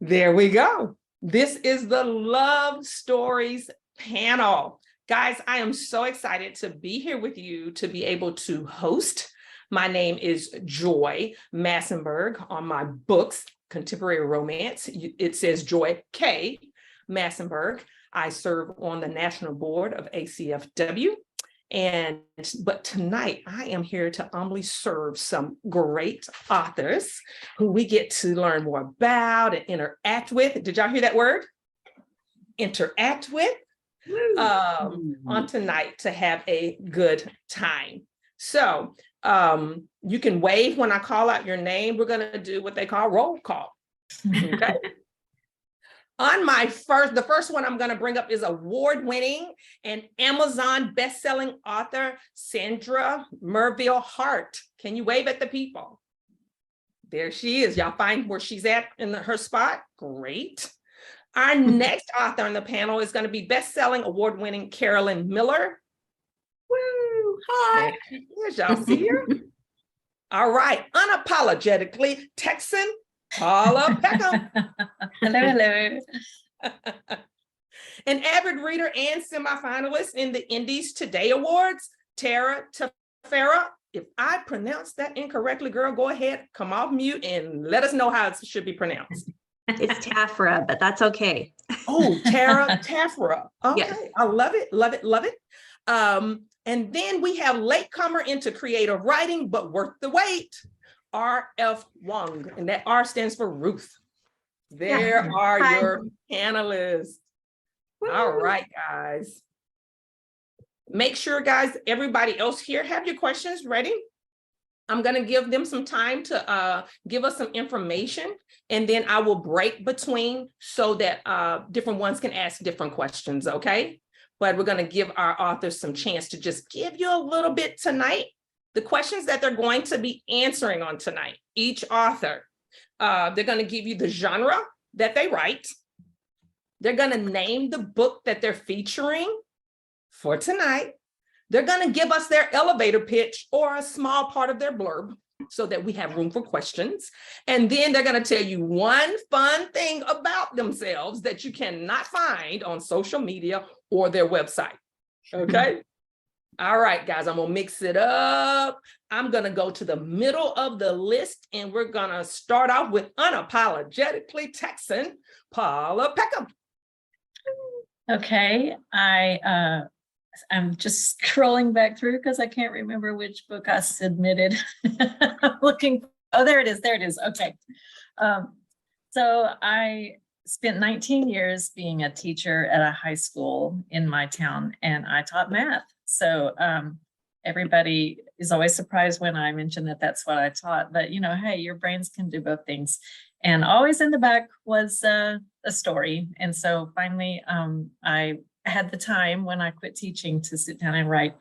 There we go. This is the Love Stories panel. Guys, I am so excited to be here with you to be able to host. My name is Joy Massenburge. On my books, Contemporary Romance, it says Joy K. Massenburge. I serve on the national board of ACFW. But tonight I am here to humbly serve some great authors who we get to learn more about and interact with. Did y'all hear that word? Interact with on tonight to have a good time. So you can wave when I call out your name. We're going to do what they call roll call. Okay. On the first one I'm going to bring up is award-winning and Amazon best-selling author, Sandra Merville Hart. Can you wave at the people? There she is. Y'all find where she's at in her spot? Great. Our next author on the panel is going to be best-selling award-winning Carolyn Miller. Woo! Hi. Here's y'all see her. All right. Unapologetically Texan, Paula Peckham. Hello. An avid reader and semifinalist in the Indies Today Awards, Taffera. If I pronounced that incorrectly, girl, go ahead, come off mute and let us know how it should be pronounced. It's Taffera, but that's okay. Oh, Taffera. Okay, yes. I love it, love it, love it. And then we have latecomer into creative writing, but worth the wait, R.F. Whong, and that R stands for Ruth. There are Hi. Your panelists. Woo. All right, guys. Make sure, guys, everybody else here have your questions ready. I'm going to give them some time to give us some information, and then I will break between so that different ones can ask different questions, okay? But we're going to give our authors some chance to just give you a little bit tonight. The questions that they're going to be answering on tonight, each author, they're going to give you the genre that they write. They're going to name the book that they're featuring for tonight. They're going to give us their elevator pitch or a small part of their blurb so that we have room for questions. And then they're going to tell you one fun thing about themselves that you cannot find on social media or their website. Okay? All right, guys, I'm going to mix it up. I'm going to go to the middle of the list, and we're going to start off with unapologetically Texan, Paula Peckham. Okay, I'm just scrolling back through because I can't remember which book I submitted. I'm looking. Oh, there it is. There it is. Okay. So I spent 19 years being a teacher at a high school in my town, and I taught math. So everybody is always surprised when I mention that that's what I taught. But, you know, hey, your brains can do both things. And always in the back was a story. And so finally, I had the time when I quit teaching to sit down and write.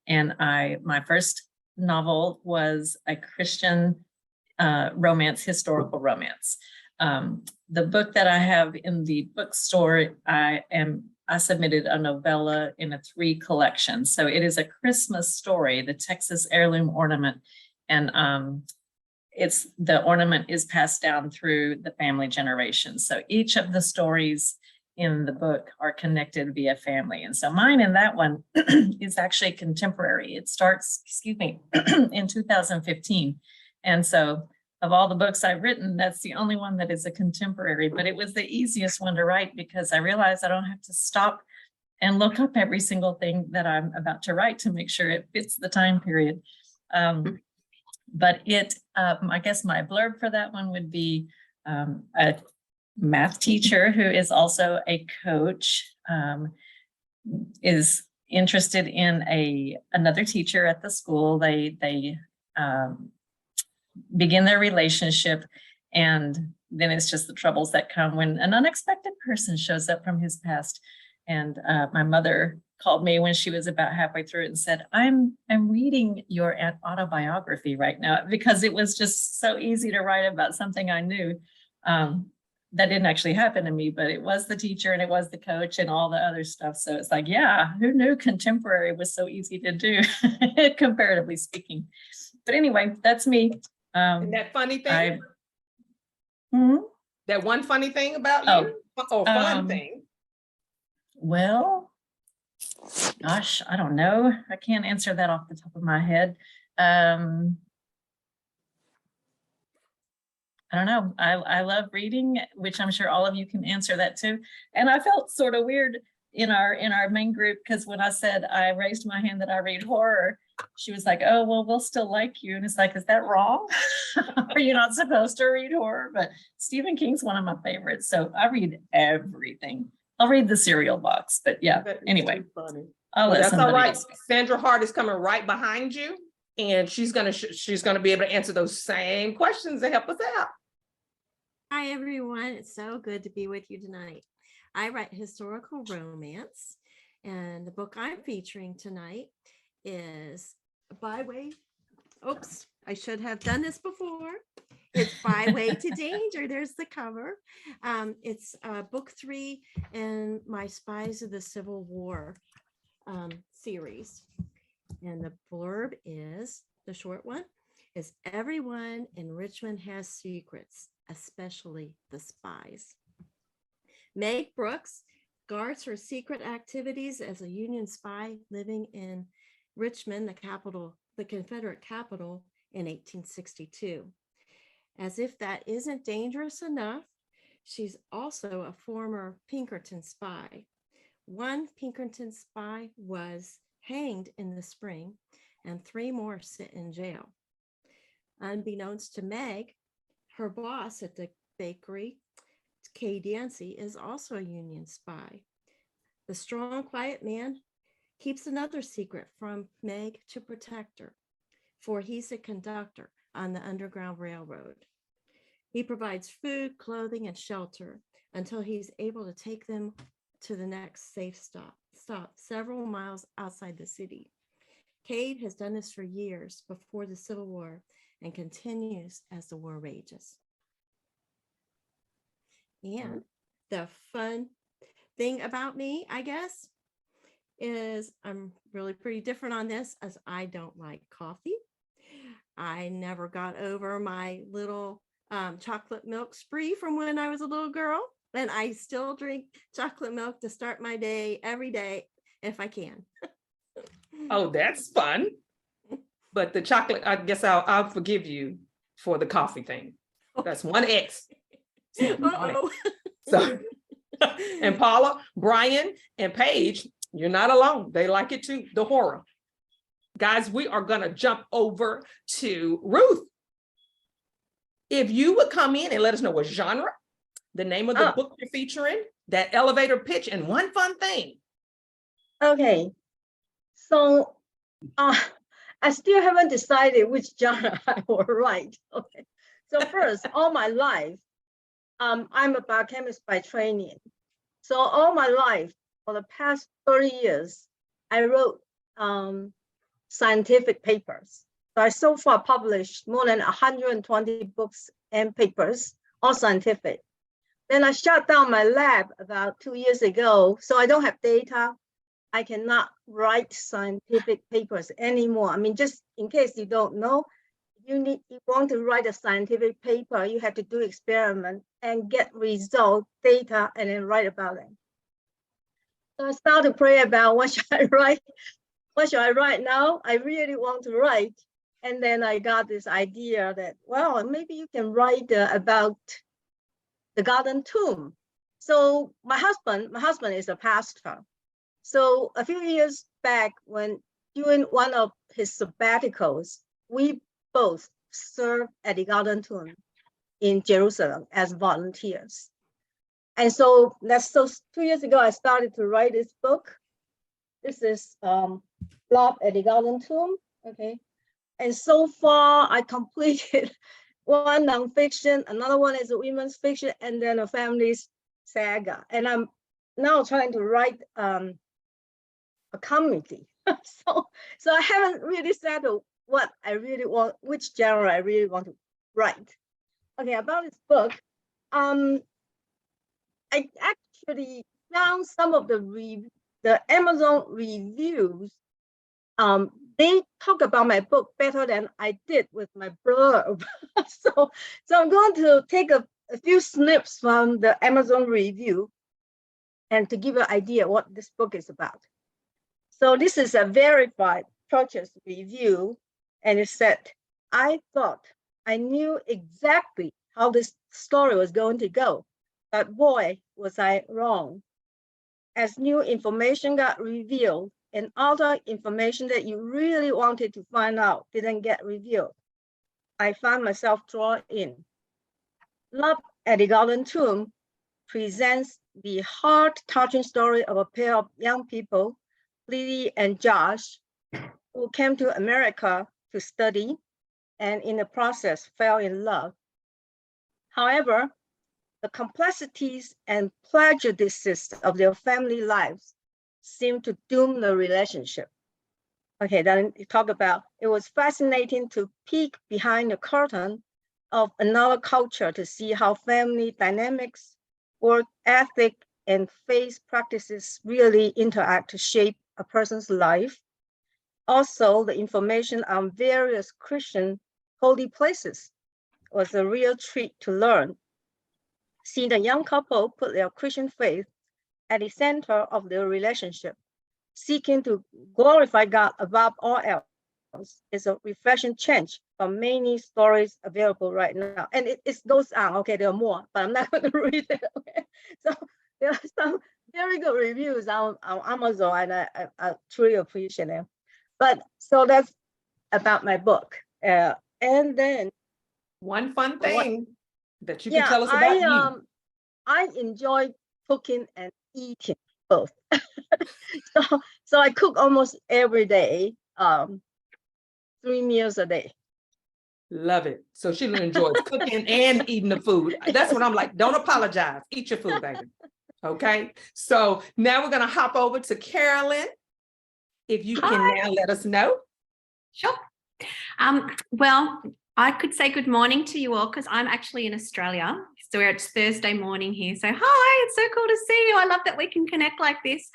And my first novel was a Christian romance, historical romance. The book that I have in the bookstore, I submitted a novella in a 3 collection. So it is a Christmas story, the Texas Heirloom Ornament. And the ornament is passed down through the family generations. So each of the stories in the book are connected via family. And so mine in that one is actually contemporary. It starts, in 2015. And so of all the books I've written, that's the only one that is a contemporary, but it was the easiest one to write because I realized I don't have to stop and look up every single thing that I'm about to write to make sure it fits the time period. But I guess my blurb for that one would be a math teacher who is also a coach, is interested in another teacher at the school. They begin their relationship, and then it's just the troubles that come when an unexpected person shows up from his past. And my mother called me when she was about halfway through it and said, I'm reading your autobiography right now, because it was just so easy to write about something I knew. That didn't actually happen to me, but it was the teacher and it was the coach and all the other stuff. So it's like, yeah, who knew contemporary was so easy to do, comparatively speaking. But anyway, that's me. And that funny thing, That one funny thing about you? Or fun thing? Well, gosh, I don't know. I can't answer that off the top of my head. I don't know. I love reading, which I'm sure all of you can answer that too. And I felt sort of weird in our main group, because when I said I raised my hand that I read horror, she was like, oh, well, we'll still like you. And it's like, is that wrong? Are you not supposed to read horror? But Stephen King's one of my favorites. So I read everything. I'll read the cereal box, but yeah, anyway. Well, that's all right. Sandra Hart is coming right behind you, and she's gonna be able to answer those same questions and help us out. Hi, everyone. It's so good to be with you tonight. I write historical romance, and the book I'm featuring tonight is Byway. Oops, I should have done this before. It's Byway to Danger. There's the cover. It's book 3 in my Spies of the Civil War series. And the blurb is, the short one, is everyone in Richmond has secrets, especially the spies. Meg Brooks guards her secret activities as a Union spy living in Richmond, the Confederate capital, in 1862. As if that isn't dangerous enough, she's also a former Pinkerton spy. One Pinkerton spy was hanged in the spring, and 3 more sit in jail. Unbeknownst to Meg, her boss at the bakery, Kay Dancy, is also a Union spy. The strong, quiet man keeps another secret from Meg to protect her, for he's a conductor on the Underground Railroad. He provides food, clothing, and shelter until he's able to take them to the next safe stop several miles outside the city. Cade has done this for years before the Civil War and continues as the war rages. And the fun thing about me, I guess, is I'm really pretty different on this, as I don't like coffee. I never got over my little chocolate milk spree from when I was a little girl, and I still drink chocolate milk to start my day every day if I can. Oh, that's fun. But the chocolate, I guess I'll forgive you for the coffee thing. That's 1X. So, and Paula, Brian, and Paige, you're not alone. They like it too, the horror. Guys, we are gonna jump over to Ruth. If you would come in and let us know what genre, the name of the book you're featuring, that elevator pitch, and one fun thing. Okay, so I still haven't decided which genre I will write. Okay, so first, all my life, I'm a biochemist by training. So all my life, for the past 30 years, I wrote scientific papers. So I so far published more than 120 books and papers, all scientific. Then I shut down my lab about 2 years ago, so I don't have data. I cannot write scientific papers anymore. I mean, just in case you don't know, you want to write a scientific paper, you have to do experiment and get result, data, and then write about it. So I started to pray about what should I write? What should I write now? I really want to write. And then I got this idea that, well, maybe you can write about the garden tomb. So my husband is a pastor. So a few years back, when during one of his sabbaticals, we both served at the garden tomb in Jerusalem as volunteers. And so 2 years ago, I started to write this book. This is Love at the Garden Tomb, okay? And so far, I completed one nonfiction, another one is a women's fiction, and then a family's saga. And I'm now trying to write a comedy. so I haven't really settled what I really want, which genre I really want to write. Okay, about this book, I actually found some of the Amazon reviews. They talk about my book better than I did with my blurb. so I'm going to take a a few snips from the Amazon review and to give you an idea what this book is about. So this is a verified purchase review, and it said, I thought I knew exactly how this story was going to go, but boy, was I wrong. As new information got revealed and other information that you really wanted to find out didn't get revealed, I found myself drawn in. Love at the Golden Tomb presents the heart-touching story of a pair of young people, Lily and Josh, who came to America to study and in the process fell in love. However, the complexities and prejudices of their family lives seem to doom the relationship. Okay, then you talk about, it was fascinating to peek behind the curtain of another culture to see how family dynamics, work ethic, and faith practices really interact to shape a person's life. Also, the information on various Christian holy places was a real treat to learn. See the young couple put their Christian faith at the center of their relationship, seeking to glorify God above all else is a refreshing change from many stories available right now. And it goes on, okay, there are more, but I'm not going to read it, okay? So there are some very good reviews on Amazon, and I truly appreciate them. But so that's about my book. And then one fun thing that you can yeah, tell us about you. I enjoy cooking and eating both. So I cook almost every day, 3 meals a day. Love it. So she enjoys cooking and eating the food. That's what I'm like. Don't apologize. Eat your food, baby. Okay. So now we're going to hop over to Carolyn. If you can now let us know. Sure. Well, I could say good morning to you all because I'm actually in Australia. So it's Thursday morning here. So hi, it's so cool to see you. I love that we can connect like this.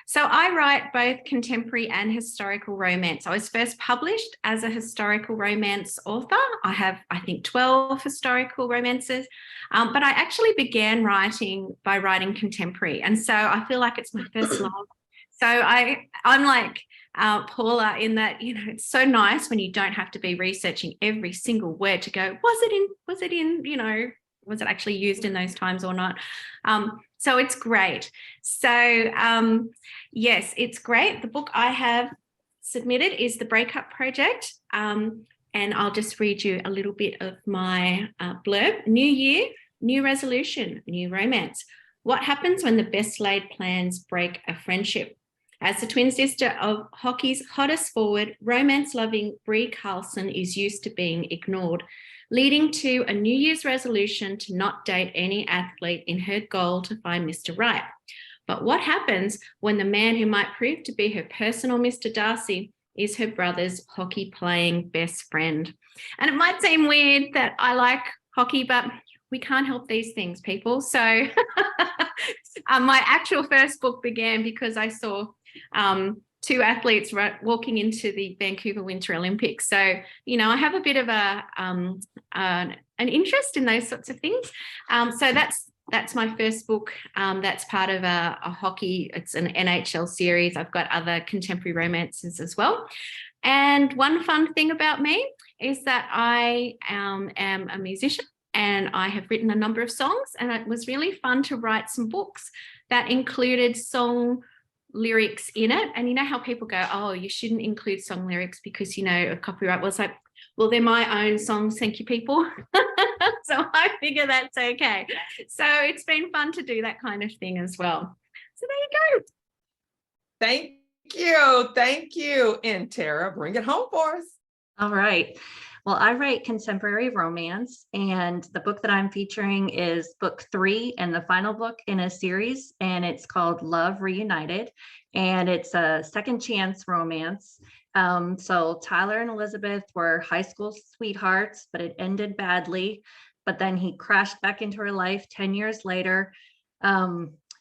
So I write both contemporary and historical romance. I was first published as a historical romance author. I have, I think, 12 historical romances, but I actually began writing by writing contemporary. And so I feel like it's my first love. So I'm like Paula in that, you know, it's so nice when you don't have to be researching every single word to go, was it in, you know, was it actually used in those times or not? So it's great. So yes, it's great. The book I have submitted is The Breakup Project. And I'll just read you a little bit of my blurb. New year, new resolution, new romance. What happens when the best laid plans break a friendship? As the twin sister of hockey's hottest forward, romance-loving Brie Carlson is used to being ignored, leading to a New Year's resolution to not date any athlete in her goal to find Mr. Right. But what happens when the man who might prove to be her personal Mr. Darcy is her brother's hockey-playing best friend? And it might seem weird that I like hockey, but we can't help these things, people. So my actual first book began because I saw two athletes walking into the Vancouver Winter Olympics. So, you know, I have a bit of an interest in those sorts of things. So that's my first book. That's part of a hockey, it's an NHL series. I've got other contemporary romances as well. And one fun thing about me is that I am a musician and I have written a number of songs, and it was really fun to write some books that included song lyrics in it. And you know how people go, oh, you shouldn't include song lyrics because, you know, of copyright. Well, it's like, well, they're my own songs, thank you, people. So I figure that's okay. So it's been fun to do that kind of thing as well. So there you go. Thank you. And Tara, bring it home for us. All right. Well, I write contemporary romance, and the book that I'm featuring is book 3 and the final book in a series, and it's called Love Reunited, and it's a second chance romance. So Tyler and Elizabeth were high school sweethearts, but it ended badly. But then he crashed back into her life 10 years later.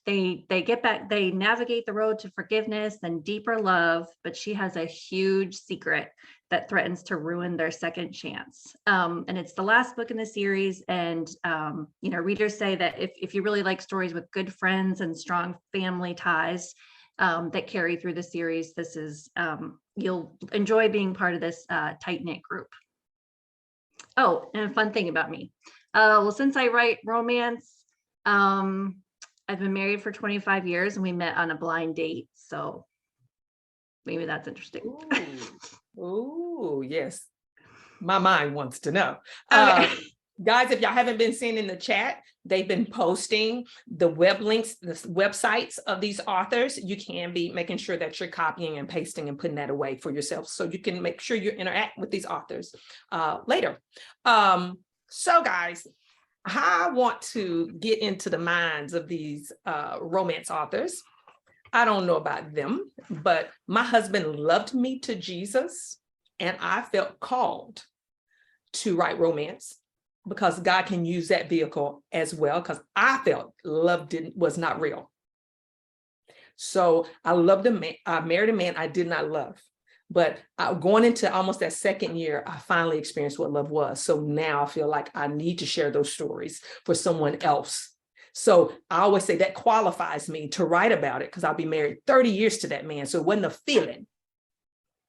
They get back, they navigate the road to forgiveness and deeper love, but she has a huge secret that threatens to ruin their second chance. And it's the last book in the series. And, readers say that if you really like stories with good friends and strong family ties that carry through the series, this is, you'll enjoy being part of this tight-knit group. Oh, and a fun thing about me. Well, since I write romance, I've been married for 25 years and we met on a blind date. So maybe that's interesting. Ooh, yes. My mind wants to know. Okay. Guys, if y'all haven't been seeing in the chat, they've been posting the web links, the websites of these authors. You can be making sure that you're copying and pasting and putting that away for yourself so you can make sure you interact with these authors later. So guys, I want to get into the minds of these romance authors. I don't know about them, but my husband loved me to Jesus, and I felt called to write romance because God can use that vehicle as well, because I felt love was not real. So I loved a man, I married a man I did not love. But going into almost that second year, I finally experienced what love was. So now I feel like I need to share those stories for someone else. So I always say that qualifies me to write about it because I'll be married 30 years to that man. So it wasn't a feeling.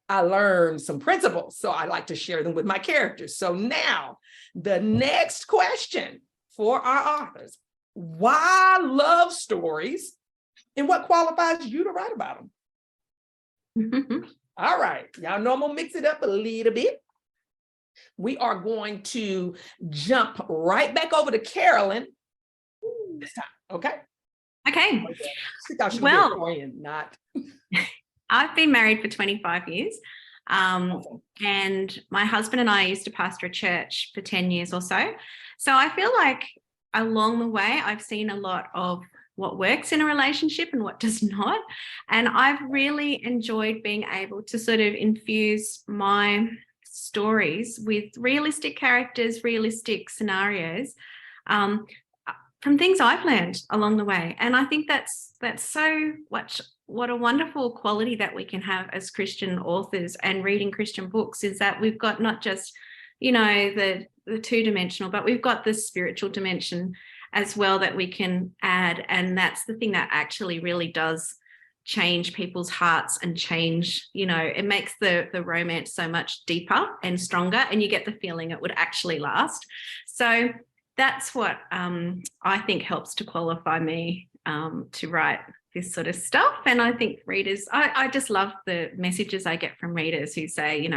I learned some principles. So I like to share them with my characters. So now the next question for our authors: why love stories and what qualifies you to write about them? All right, y'all know I'm gonna mix it up a little bit. We are going to jump right back over to Carolyn this time, okay? Okay. She thought she was Well, being Korean, not. I've been married for 25 years. And my husband and I used to pastor a church for 10 years or so. So I feel like along the way, I've seen a lot of what works in a relationship and what does not. And I've really enjoyed being able to sort of infuse my stories with realistic characters, realistic scenarios, from things I've learned along the way. And I think that's so much, what a wonderful quality that we can have as Christian authors and reading Christian books, is that we've got not just, the two-dimensional, but we've got the spiritual dimension as well that we can add. And that's the thing that actually really does change people's hearts and change, it makes the romance so much deeper and stronger, and you get the feeling it would actually last. So that's what I think helps to qualify me to write this sort of stuff. And I think readers, I just love the messages I get from readers who say,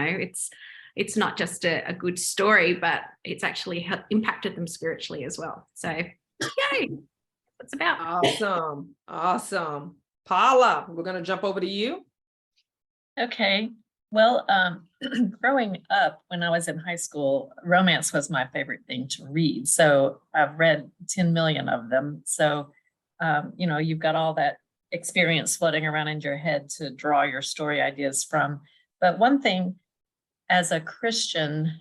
it's not just a good story, but it's actually impacted them spiritually as well. So yay, that's about. Awesome. Paula, we're going to jump over to you. Okay. Well, growing up when I was in high school, romance was my favorite thing to read. So I've read 10 million of them. So, you've got all that experience floating around in your head to draw your story ideas from. But one thing as a Christian,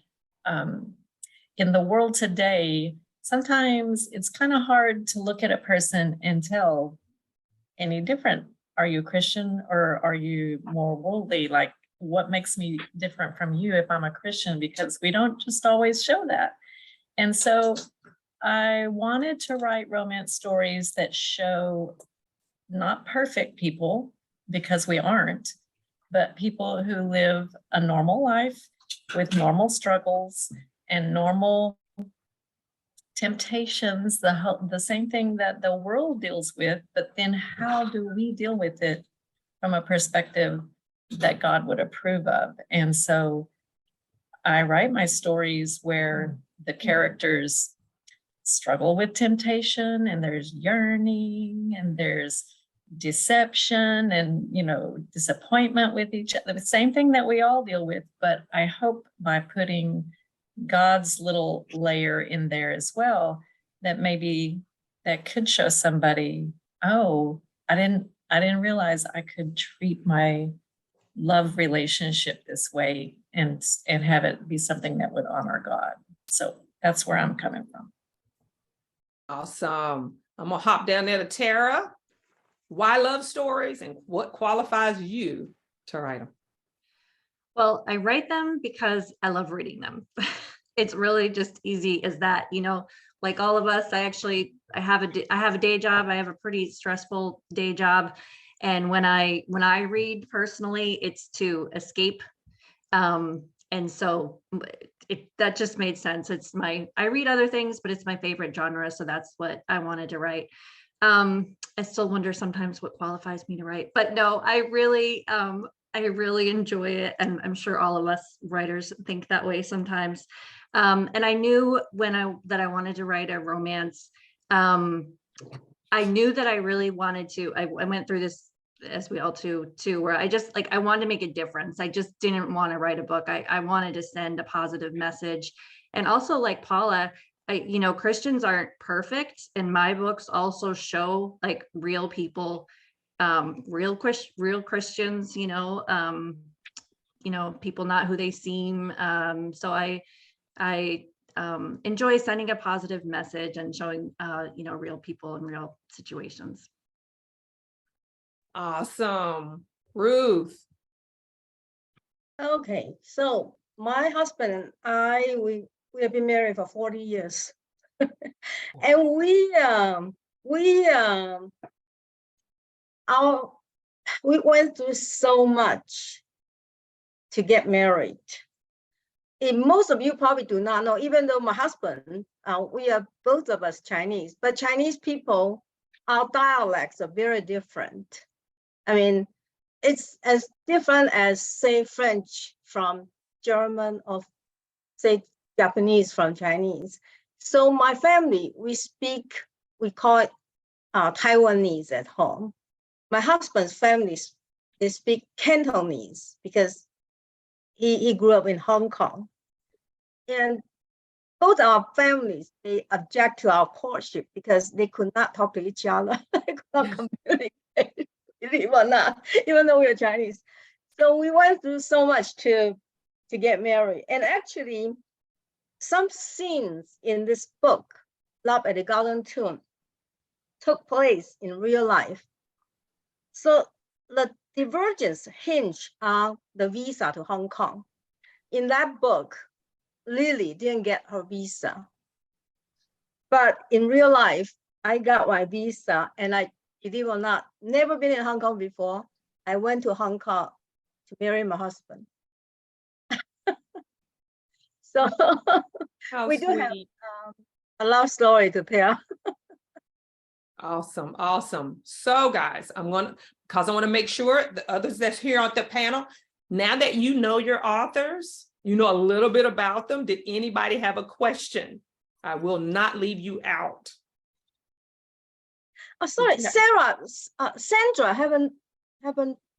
in the world today, sometimes it's kind of hard to look at a person and tell any different. Are you Christian or are you more worldly? Like, what makes me different from you if I'm a Christian? Because we don't just always show that. And so I wanted to write romance stories that show not perfect people, because we aren't, but people who live a normal life with normal struggles and normal temptations, the same thing that the world deals with, but then how do we deal with it from a perspective that God would approve of? And so I write my stories where the characters struggle with temptation, and there's yearning, and there's deception, and disappointment with each other, the same thing that we all deal with. But I hope by putting God's little layer in there as well, that maybe that could show somebody, oh, I didn't realize I could treat my love relationship this way and have it be something that would honor God. So that's where I'm coming from. Awesome. I'm gonna hop down there to Tara. Why love stories and what qualifies you to write them? Well, I write them because I love reading them. It's really just easy as that, like all of us, I have a day job. I have a pretty stressful day job. And when I read personally, it's to escape. And so that just made sense. I read other things, but it's my favorite genre. So that's what I wanted to write. I still wonder sometimes what qualifies me to write, but no, I really enjoy it. And I'm sure all of us writers think that way sometimes. And I knew that I wanted to write a romance. I knew that I really wanted to, I went through this, as we all too, where I wanted to make a difference. I just didn't want to write a book. I wanted to send a positive message. And also, like Paula, Christians aren't perfect, and my books also show like real people, real Christians, people not who they seem. So I enjoy sending a positive message and showing, real people and real situations. Awesome. Ruth. Okay, so my husband and I, we have been married for 40 years. And we went through so much to get married. And most of you probably do not know, even though my husband, we are both of us Chinese, but Chinese people, our dialects are very different. I mean, it's as different as, say, French from German, or say Japanese from Chinese. So my family, we call it Taiwanese at home. My husband's family, they speak Cantonese because he grew up in Hong Kong. And both our families, they object to our courtship because they could not talk to each other. They could not communicate, believe it or not, even though we are Chinese. So we went through so much to get married. And actually, some scenes in this book, Love at the Garden Tomb, took place in real life. So the divergence hinged on the visa to Hong Kong. In that book, Lily didn't get her visa. But in real life, I got my visa, and I, believe it or not, never been in Hong Kong before. I went to Hong Kong to marry my husband. So we do have a love story to tell. Awesome, awesome. So guys, because I want to make sure the others that's here on the panel, now that you know your authors, you know a little bit about them, did anybody have a question? I will not leave you out. Oh, sorry, Sandra haven't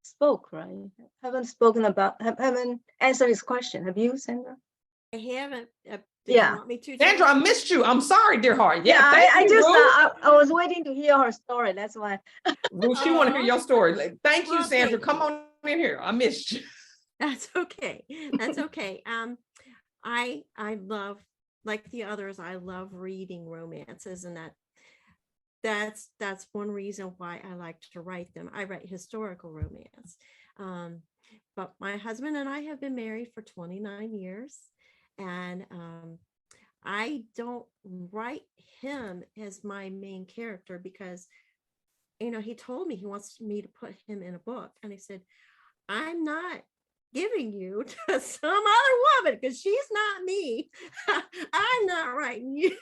spoke, right? Haven't answered his question. Have you, Sandra? I haven't. Did Yeah. you want me to? Sandra, I missed you. I'm sorry, dear heart. Yeah, thank you, Ruth. I was waiting to hear her story. That's why. Ruth, she want to hear your story. Thank you, Well, Sandra. thank Come you. on in here. I missed you. That's okay. That's okay. I love, like the others, I love reading romances, and that's one reason why I like to write them. I write historical romance. But my husband and I have been married for 29 years, and I don't write him as my main character because, he told me he wants me to put him in a book, and I said, I'm not giving you to some other woman because she's not me. I'm not writing you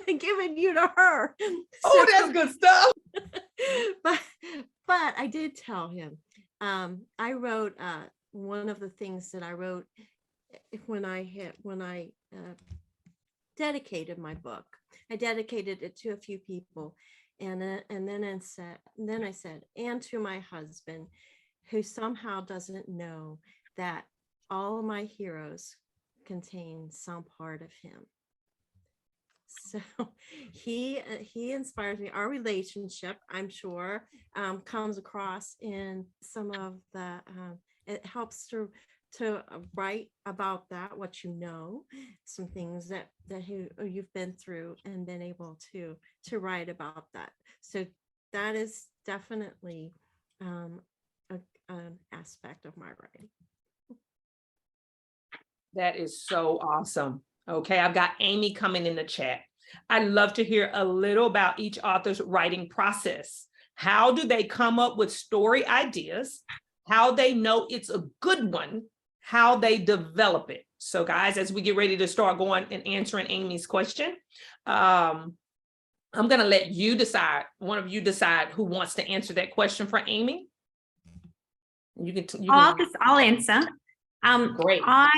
and giving you to her. Oh, that's good stuff. but I did tell him. I wrote one of the things that I wrote when I dedicated my book. I dedicated it to a few people, and then I said, and to my husband, who somehow doesn't know that all of my heroes contain some part of him. So he inspires me. Our relationship, I'm sure, comes across in some of the, it helps to write about that, what you know, some things that you've been through, and been able to write about that. So that is definitely an aspect of my writing. That is so awesome. Okay, I've got Amy coming in the chat. I'd love to hear a little about each author's writing process. How do they come up with story ideas? How they know it's a good one? How they develop it? So guys, as we get ready to start going and answering Amy's question, I'm going to let you decide, one of you decide who wants to answer that question for Amy. I'll answer. Great. I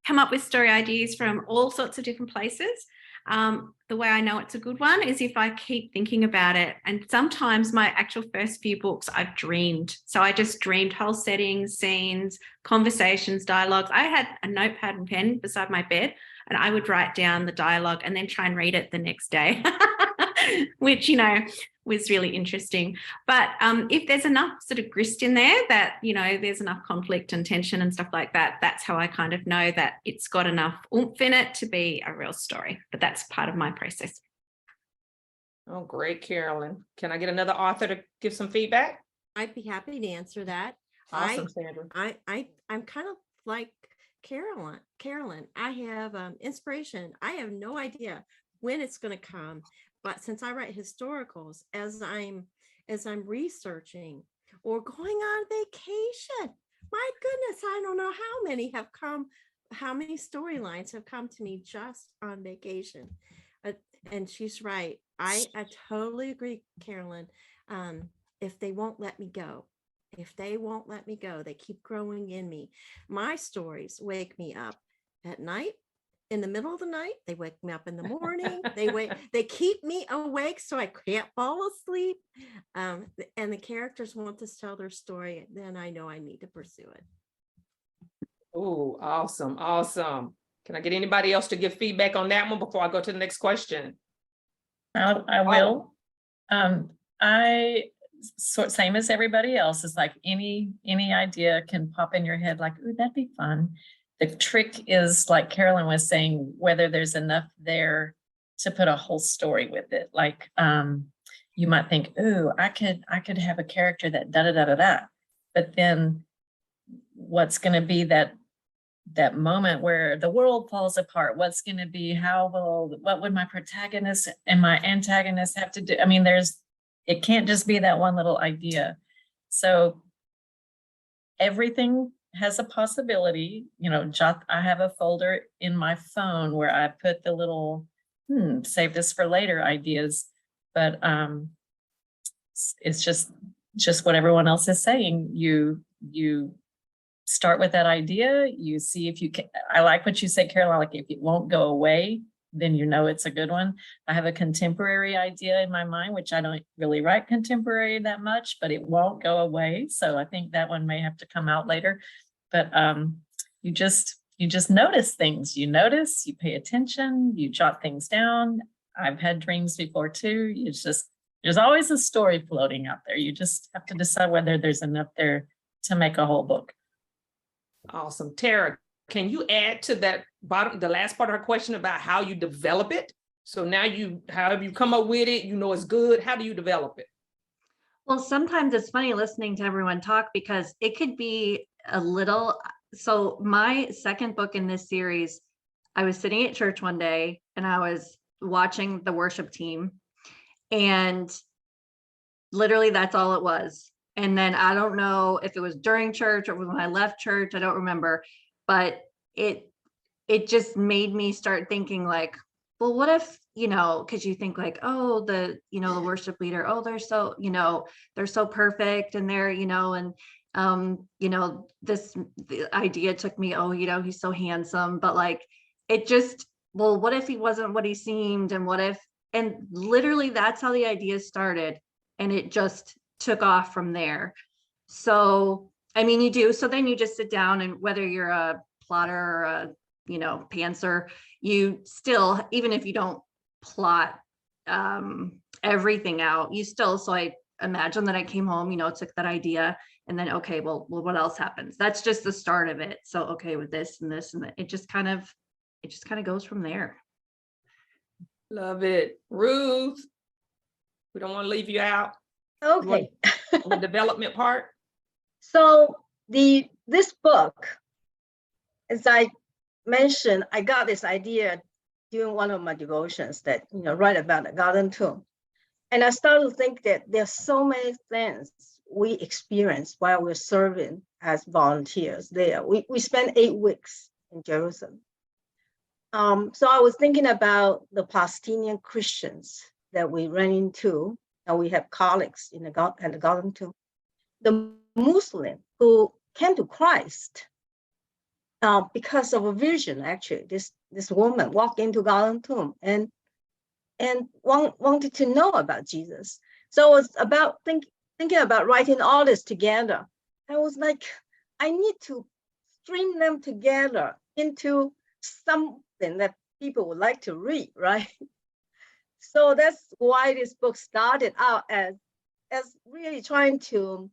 come up with story ideas from all sorts of different places. The way I know it's a good one is if I keep thinking about it. And sometimes my actual first few books I've dreamed. So I just dreamed whole settings, scenes, conversations, dialogues. I had a notepad and pen beside my bed and I would write down the dialogue and then try and read it the next day, which, was really interesting. But if there's enough sort of grist in there that, there's enough conflict and tension and stuff like that, that's how I kind of know that it's got enough oomph in it to be a real story. But that's part of my process. Oh, great, Carolyn. Can I get another author to give some feedback? I'd be happy to answer that. Awesome, Sandra. I'm kind of like Carolyn. I have inspiration. I have no idea when it's going to come. But since I write historicals, as I'm researching or going on vacation, my goodness, I don't know how many storylines have come to me just on vacation. And she's right. I totally agree, Carolyn. If they won't let me go, they keep growing in me. My stories wake me up at night. In the middle of the night, they wake me up in the morning. They keep me awake so I can't fall asleep. And the characters want to tell their story, then I know I need to pursue it. Oh, awesome, awesome. Can I get anybody else to give feedback on that one before I go to the next question? I will. Same as everybody else. It's like any idea can pop in your head, like, ooh, that'd be fun. The trick is, like Carolyn was saying, whether there's enough there to put a whole story with it. Like you might think, ooh, I could have a character that da da da da da, but then what's going to be that moment where the world falls apart? What's going to be? What would my protagonist and my antagonist have to do? I mean, it can't just be that one little idea. So everything has a possibility. I have a folder in my phone where I put the little save this for later ideas, but it's just what everyone else is saying. You start with that idea, you see if you can. I like what you said, Carolyn, like if it won't go away, then it's a good one. I have a contemporary idea in my mind, which I don't really write contemporary that much, but it won't go away. So I think that one may have to come out later. But you just notice things. You notice, you pay attention, you jot things down. I've had dreams before too. There's always a story floating out there. You just have to decide whether there's enough there to make a whole book. Awesome. Tara, can you add to that the last part of her question about how you develop it? So now how have you come up with it? It's good. How do you develop it? Well, sometimes it's funny listening to everyone talk because it could be a little. So my second book in this series, I was sitting at church one day and I was watching the worship team, and literally that's all it was. And then I don't know if it was during church or when I left church, I don't remember, but it just made me start thinking like, well, what if, because you think like, oh, the worship leader, oh, they're so, they're so perfect and they're, the idea took me, oh, he's so handsome, but like, what if he wasn't what he seemed? And literally that's how the idea started. And it just took off from there. So, I mean, you do. So then you just sit down, and whether you're a plotter or a, pantser, you still, even if you don't plot everything out, so I imagine that I came home, took that idea and then, okay, well, what else happens? That's just the start of it. So, okay, with this and this and that, it just kind of goes from there. Love it. Ruth, we don't want to leave you out. Okay. The development part. So this book, as I mentioned, I got this idea during one of my devotions that, write about the garden tomb. And I started to think that there's so many things we experience while we're serving as volunteers there. We spent 8 weeks in Jerusalem. So I was thinking about the Palestinian Christians that we ran into, and we have colleagues at the garden tomb. The Muslim who came to Christ because of a vision, actually. This woman walked into garden tomb and wanted to know about Jesus. So it was about thinking about writing all this together. I was like, I need to string them together into something that people would like to read, right? So that's why this book started out as really trying to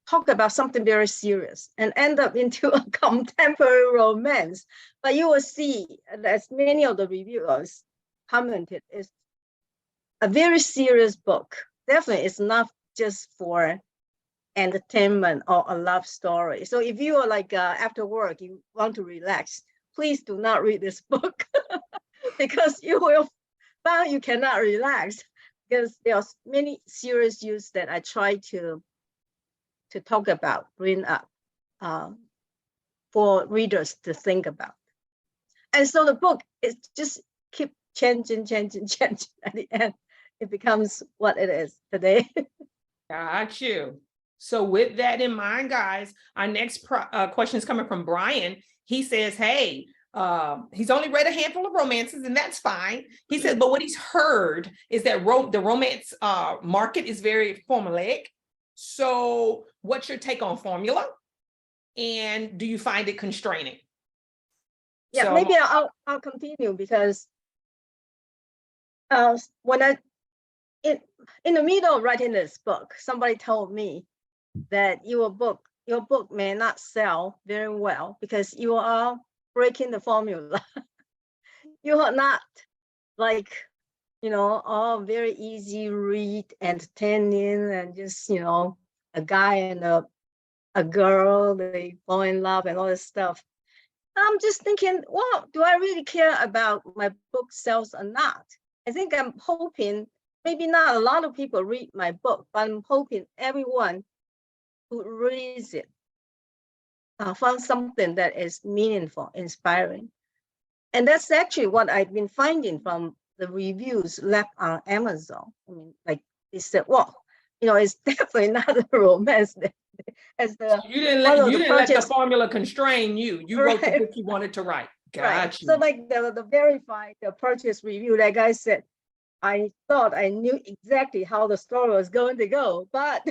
talk about something very serious and end up into a contemporary romance. But you will see, as many of the reviewers commented, it's a very serious book. Definitely, it's not just for entertainment or a love story. So if you are like after work, you want to relax, please do not read this book because you will find you cannot relax, because there are many serious issues that I try to talk about, bring up for readers to think about. And so the book is just keep changing. At the end, it becomes what it is today. Got you. So with that in mind, guys, our next question is coming from Brian. He says, hey, he's only read a handful of romances, and that's fine. He said, but what he's heard is that the romance market is very formulaic. So what's your take on formula? And do you find it constraining? Yeah, so, maybe I'll continue, because when in the middle of writing this book, somebody told me that your book may not sell very well because you are breaking the formula. You are not like, all very easy read, entertaining, and just, a guy and a girl, they fall in love and all this stuff. I'm just thinking, well, do I really care about my book sales or not? I think I'm hoping, maybe not a lot of people read my book, but I'm hoping everyone who reads it found something that is meaningful, inspiring. And that's actually what I've been finding from the reviews left on Amazon. I mean, like they said, well, it's definitely not a romance. As the you didn't let the formula constrain you. You wrote the book you wanted to write. Gotcha. So like the verified, the purchase review, like I said, I thought I knew exactly how the story was going to go, but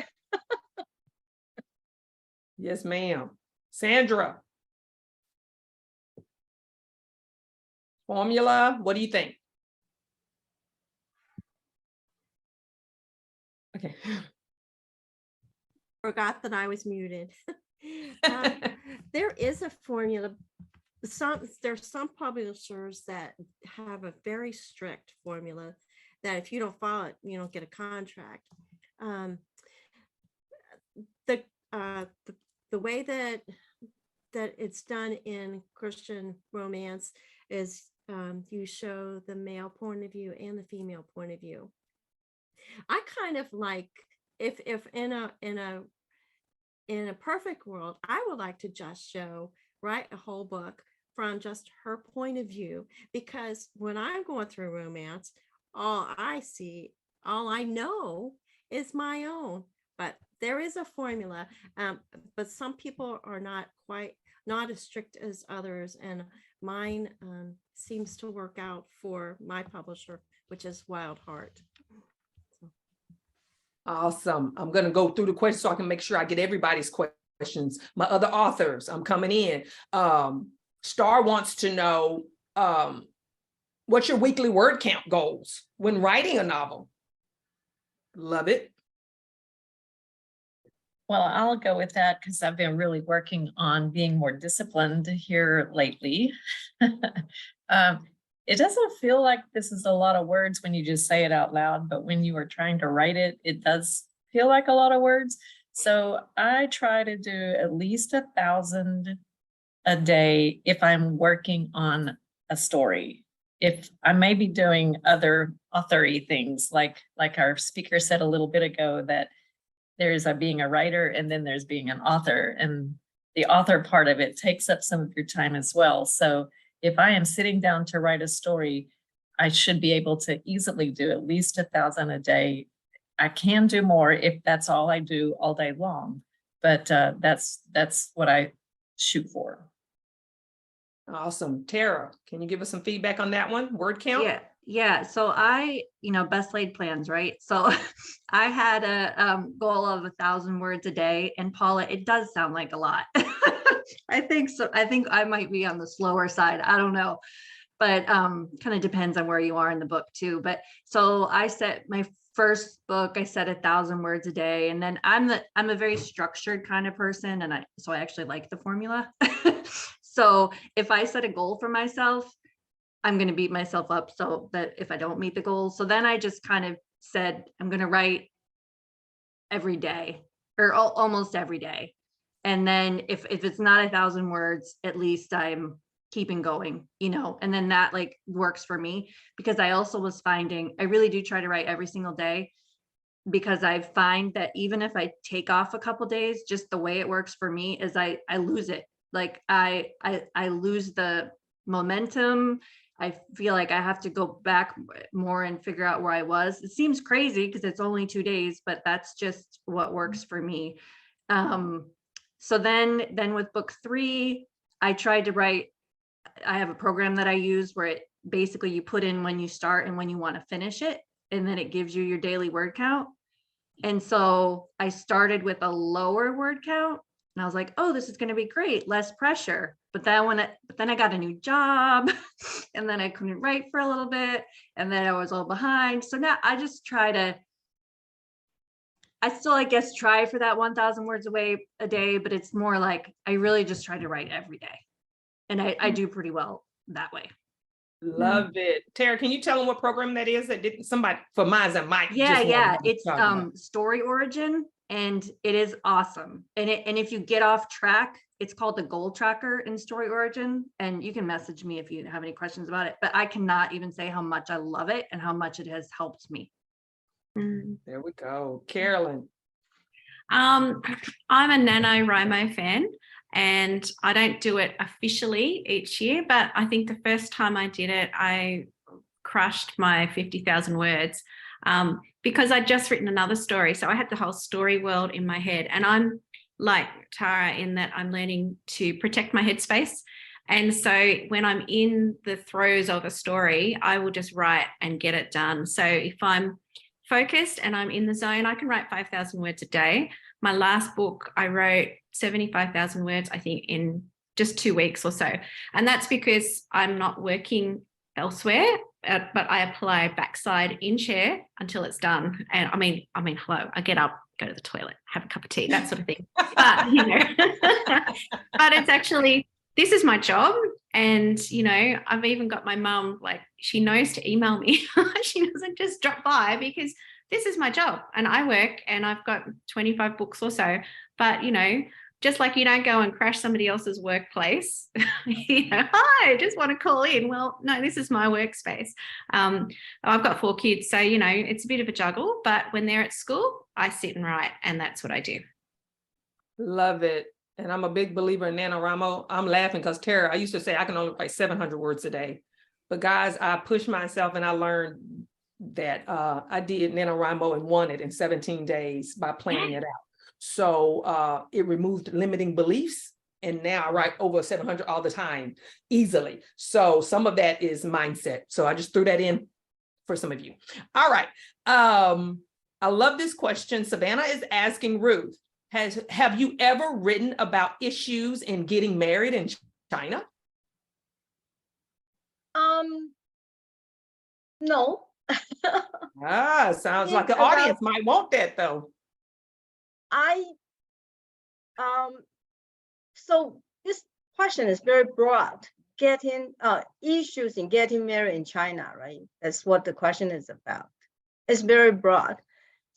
yes, ma'am. Sandra. Formula, what do you think? Okay. Forgot that I was muted. There is a formula. There's some publishers that have a very strict formula that if you don't follow it, you don't get a contract. The way that it's done in Christian romance is you show the male point of view and the female point of view. I kind of like, if in a perfect world, I would like to just write a whole book from just her point of view, because when I'm going through romance, all I know is my own. But there is a formula, but some people are not as strict as others, and mine seems to work out for my publisher, which is Wild Hart. Awesome. I'm going to go through the questions so I can make sure I get everybody's questions. My other authors, I'm coming in. Star wants to know, what's your weekly word count goals when writing a novel? Love it. Well, I'll go with that because I've been really working on being more disciplined here lately. It doesn't feel like this is a lot of words when you just say it out loud, but when you are trying to write it, it does feel like a lot of words. So I try to do at least 1,000 a day if I'm working on a story. If I may be doing other authory things, like our speaker said a little bit ago, that there's being a writer and then there's being an author, and the author part of it takes up some of your time as well. So if I am sitting down to write a story, I should be able to easily do at least 1,000 a day. I can do more if that's all I do all day long, but that's what I shoot for. Awesome. Tara, can you give us some feedback on that one? Word count? Yeah. So best laid plans, right? So I had a goal of 1,000 words a day, and Paula, it does sound like a lot. I think so. I think I might be on the slower side. I don't know, but kind of depends on where you are in the book too. But so I set my first book, I said 1,000 words a day, and then I'm a very structured kind of person, and I actually like the formula. So if I set a goal for myself, I'm going to beat myself up so that if I don't meet the goal. So then I just kind of said, I'm going to write every day, or almost every day. And then if it's not 1,000 words, at least I'm keeping going, and then that like works for me, because I also was finding, I really do try to write every single day, because I find that even if I take off a couple days, just the way it works for me is I lose it. Like I lose the momentum. I feel like I have to go back more and figure out where I was. It seems crazy because it's only 2 days, but that's just what works for me. So then with book 3, I tried to write, I have a program that I use where it basically you put in when you start and when you want to finish it, and then it gives you your daily word count. And so I started with a lower word count, and I was like, oh, this is going to be great, less pressure. But then I got a new job, and then I couldn't write for a little bit, and then I was all behind. So now I just I still, I guess, try for that 1,000 words a day, but it's more like I really just try to write every day. And I do pretty well that way. Love it. Tara, can you tell them what program that is? That didn't somebody for mine that might Yeah. It's Story Origin, and it is awesome. And if you get off track, it's called the Goal Tracker in Story Origin. And you can message me if you have any questions about it. But I cannot even say how much I love it and how much it has helped me. There we go. Carolyn. I'm a NaNoWriMo fan, and I don't do it officially each year, but I think the first time I did it, I crushed my 50,000 words because I'd just written another story. So I had the whole story world in my head, and I'm like Tara in that I'm learning to protect my headspace. And so when I'm in the throes of a story, I will just write and get it done. So if I'm focused and I'm in the zone, I can write 5,000 words a day. My last book, I wrote 75,000 words, I think, in just 2 weeks or so. And that's because I'm not working elsewhere, but I apply backside in chair until it's done. And I mean, hello, I get up, go to the toilet, have a cup of tea, that sort of thing. But, but it's actually, this is my job. And, I've even got my mum, like, she knows to email me. She doesn't just drop by, because this is my job and I work and I've got 25 books or so. But, just like you don't go and crash somebody else's workplace, hi, I just want to call in. Well, no, this is my workspace. I've got 4 kids, so, it's a bit of a juggle, but when they're at school, I sit and write, and that's what I do. Love it. And I'm a big believer in NaNoWriMo. I'm laughing because Tara, I used to say I can only write 700 words a day. But guys, I pushed myself and I learned that I did NaNoWriMo and won it in 17 days by planning it out. So it removed limiting beliefs. And now I write over 700 all the time, easily. So some of that is mindset. So I just threw that in for some of you. All right. I love this question. Savannah is asking Ruth, have you ever written about issues in getting married in China? No. Sounds like the audience might want that though. So this question is very broad. Getting issues in getting married in China, right? That's what the question is about. It's very broad.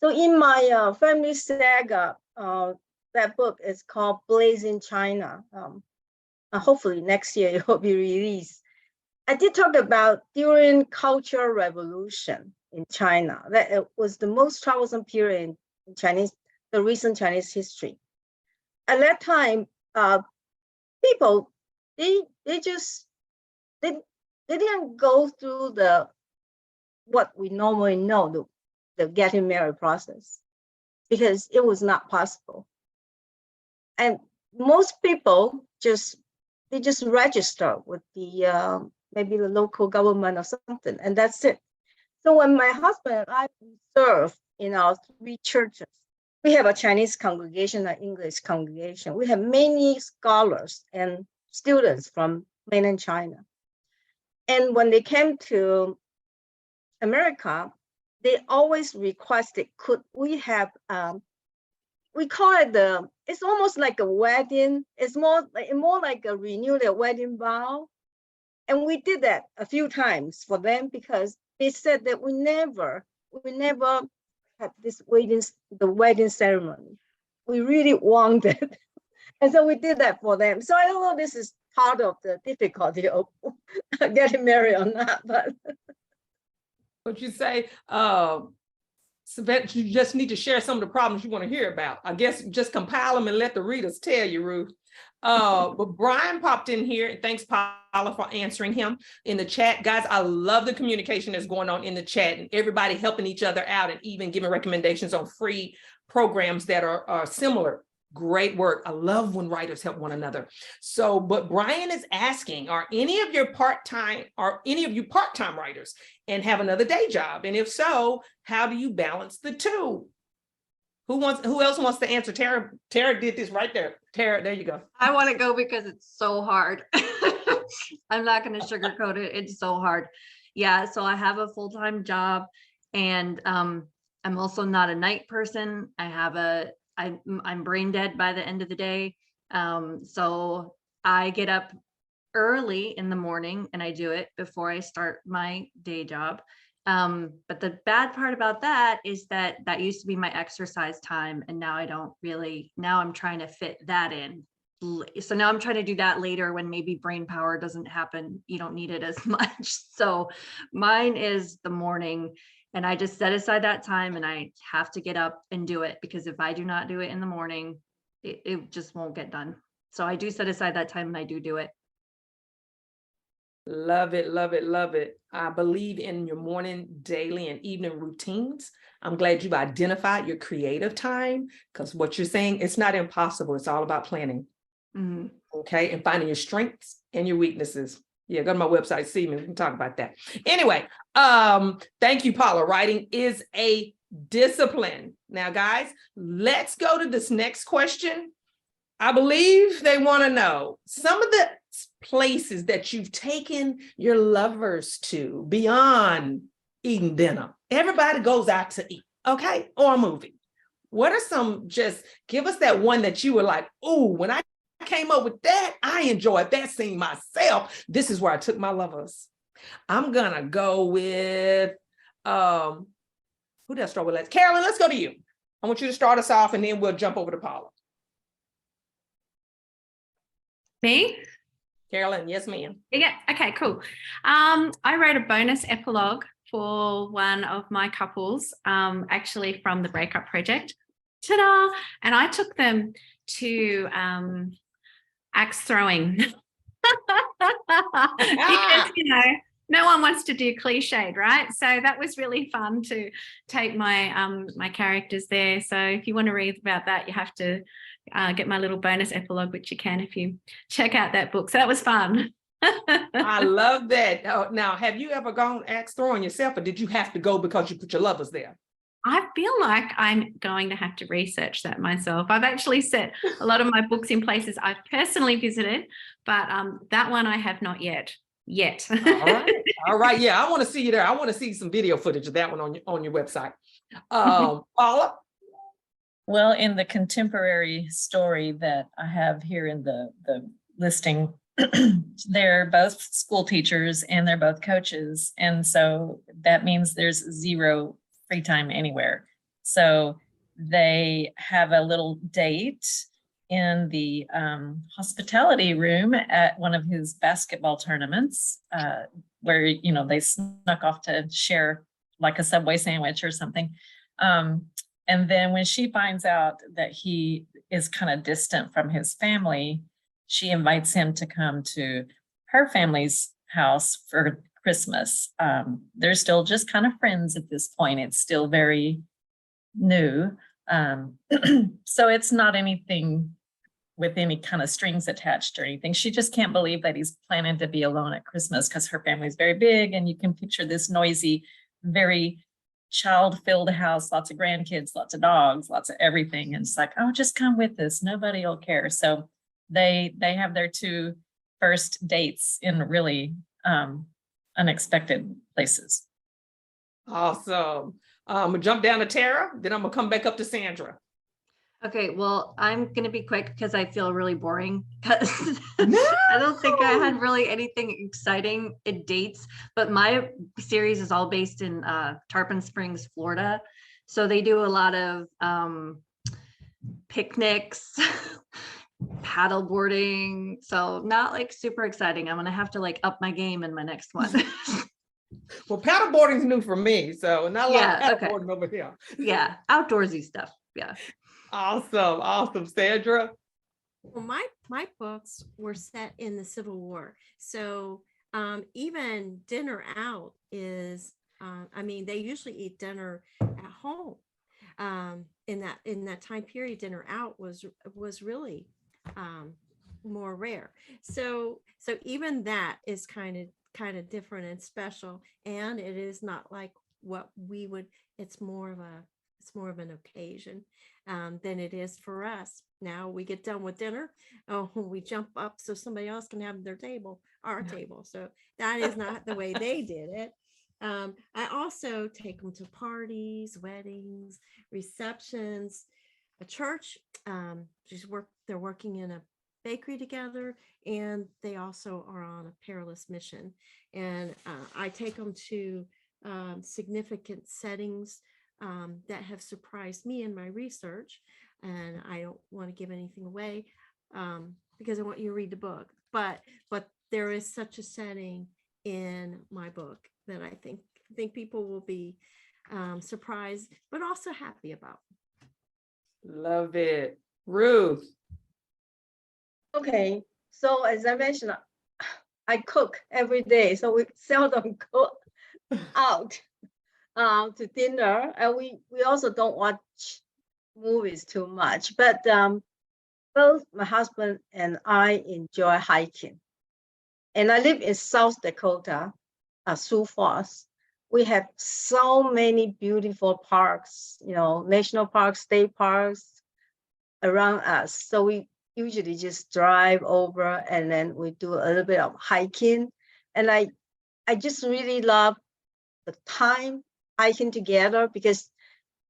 So in my family saga, that book is called Blazing China. hopefully next year it will be released. I did talk about during Cultural Revolution in China, that it was the most troublesome period in Chinese, the recent Chinese history. At that time, people, they didn't go through what we normally know, the getting married process, because it was not possible. And most people they just register with the maybe the local government or something, and that's it. So when my husband and I served in our 3 churches, we have a Chinese congregation, an English congregation. We have many scholars and students from mainland China. And when they came to America, they always requested, could we have, we call it it's almost like a wedding. It's more like a renewed wedding vow. And we did that a few times for them because they said that we never had the wedding ceremony. We really wanted. And so we did that for them. So I don't know if this is part of the difficulty of getting married or not, but. What you say, you just need to share some of the problems you want to hear about. I guess just compile them and let the readers tell you, Ruth. But Brian popped in here. Thanks, Paula, for answering him in the chat. Guys, I love the communication that's going on in the chat and everybody helping each other out and even giving recommendations on free programs that are similar. Great work. I love when writers help one another. So, but Brian is asking, are any of you part-time writers and have another day job? And if so, how do you balance the two? Who else wants to answer? Tara did this right there. Tara, there you go. I want to go because it's so hard. I'm not going to sugarcoat it. It's so hard. Yeah. So I have a full-time job and I'm also not a night person. I'm brain dead by the end of the day. So I get up early in the morning and I do it before I start my day job. But the bad part about that is that used to be my exercise time. And now now I'm trying to fit that in. So now I'm trying to do that later when maybe brain power doesn't happen. You don't need it as much. So mine is the morning. And I just set aside that time and I have to get up and do it because if I do not do it in the morning, it just won't get done. So I do set aside that time and I do it. Love it, love it, love it. I believe in your morning, daily, and evening routines. I'm glad you've identified your creative time because what you're saying, it's not impossible. It's all about planning. Mm-hmm. Okay. And finding your strengths and your weaknesses. Yeah, go to my website, see me. We can talk about that. Anyway, thank you, Paula. Writing is a discipline. Now, guys, let's go to this next question. I believe they want to know some of the places that you've taken your lovers to beyond eating dinner. Everybody goes out to eat, okay, or a movie. What are some, just give us that one that you were like, oh, when I came up with that, I enjoyed that scene myself. This is where I took my lovers. I'm gonna go with who does start with? Let's Carolyn, let's go to you. I want you to start us off and then we'll jump over to Paula. Me? Carolyn, yes, ma'am. Yeah, okay, cool. I wrote a bonus epilogue for one of my couples, actually from the Breakup Project. Ta-da! And I took them to axe throwing. Because, no one wants to do cliched, right? So that was really fun to take my my characters there. So if you want to read about that, you have to get my little bonus epilogue, which you can if you check out that book. So that was fun. I love that. Now, have you ever gone axe throwing yourself, or did you have to go because you put your lovers there? I feel like I'm going to have to research that myself. I've actually set a lot of my books in places I've personally visited, but that one I have not yet. All right. Yeah, I want to see you there. I want to see some video footage of that one on your website. Paula? Well, in the contemporary story that I have here in the listing, they're both school teachers and they're both coaches. And so that means there's zero free time anywhere. So they have a little date in the hospitality room at one of his basketball tournaments, where, you know, they snuck off to share like a Subway sandwich or something. And then when she finds out that he is kind of distant from his family, she invites him to come to her family's house for Christmas. They're still just kind of friends at this point. It's still very new. So it's not anything with any kind of strings attached or anything. She just can't believe that he's planning to be alone at Christmas because her family's very big, and you can picture this noisy, very child-filled house, lots of grandkids, lots of dogs, lots of everything. And it's like, oh, just come with us. Nobody will care. So they have their 2 first dates in really unexpected places. Awesome. I'm gonna jump down to Tara, then I'm gonna come back up to Sandra. Okay, well, I'm gonna be quick because I feel really boring because I don't think I had really anything exciting in dates, but my series is all based in Tarpon Springs, Florida. So they do a lot of picnics, paddle boarding. So not like super exciting. I'm gonna have to like up my game in my next one. Well, paddleboarding's new for me, so not a lot Yeah, of okay. paddleboarding over here. Yeah, outdoorsy stuff. Yeah. Awesome, Sandra. Well, my books were set in the Civil War, so even dinner out is. I mean, they usually eat dinner at home. In that time period, dinner out was really more rare. So even that is kind of different and special, and it is not like what we would. It's more of an occasion than it is for us. Now we get done with dinner, we jump up so somebody else can have our table. So that is not the way they did it. I also take them to parties, weddings, receptions, a church. They're working in a bakery together, and they also are on a perilous mission. And I take them to significant settings that have surprised me in my research. And I don't want to give anything away because I want you to read the book. But there is such a setting in my book that I think people will be surprised, but also happy about. Love it. Ruth. Okay, so as I mentioned, I cook every day, so we seldom go out to dinner, and we also don't watch movies too much. But both my husband and I enjoy hiking, and I live in South Dakota, Sioux Falls. We have so many beautiful parks, national parks, state parks around us. So we usually just drive over, and then we do a little bit of hiking. And I just really love the time hiking together because